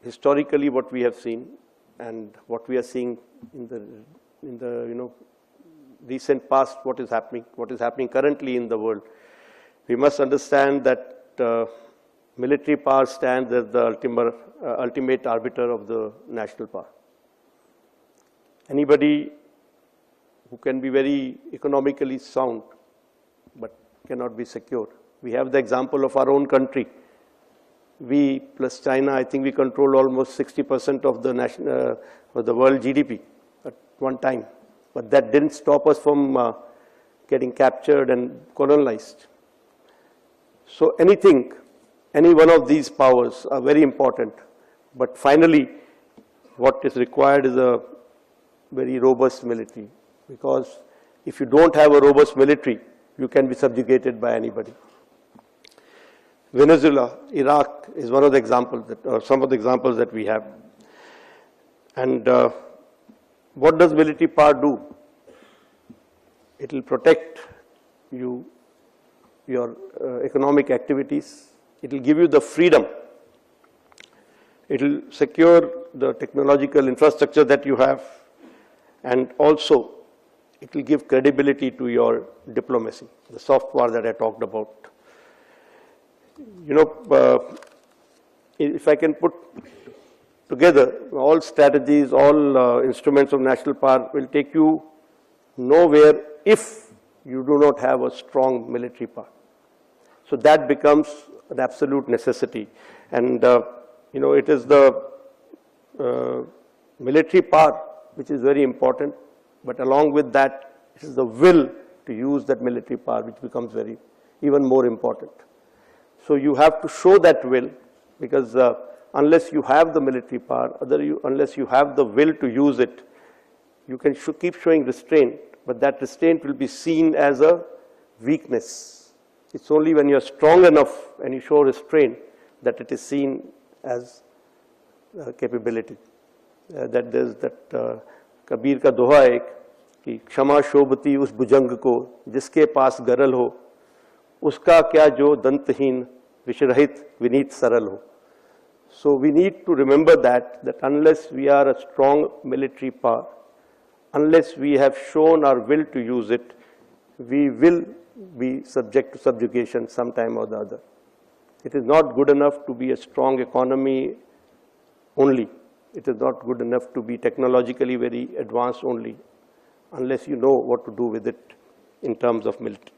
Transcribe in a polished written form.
historically what we have seen and what we are seeing in the recent past, what is happening currently in the world, we must understand that military power stands as the ultimate arbiter of the national power. Anybody who can be very economically sound but cannot be secure. We have the example of our own country. We plus China, I think we control almost 60% of the world GDP at one time. But that didn't stop us from getting captured and colonized. So any one of these powers are very important. But finally, what is required is a very robust military. Because if you don't have a robust military, you can be subjugated by anybody. Venezuela, Iraq is one of the examples, some of the examples that we have. And what does military power do? It will protect your economic activities. It will give you the freedom. It will secure the technological infrastructure that you have. And also, it will give credibility to your diplomacy, the soft power that I talked about. If I can put together all strategies, all instruments of national power will take you nowhere if you do not have a strong military power. So that becomes an absolute necessity. And, it is the military power which is very important, but along with that, it is the will to use that military power which becomes even more important. So you have to show that will, because unless you have the military power, unless you have the will to use it, you can keep showing restraint, but that restraint will be seen as a weakness. It's only when you're strong enough and you show restraint that it is seen as capability. That there's that Kabir का दोहा है कि क्षमा शोभती उस भुजंग को जिसके पास गरल हो उसका क्या जो दंतहीन विषरहित विनीत सरल हो. So we need to remember that unless we are a strong military power, unless we have shown our will to use it, we will be subject to subjugation sometime or the other. It is not good enough to be a strong economy only. It is not good enough to be technologically very advanced only, unless you know what to do with it in terms of military.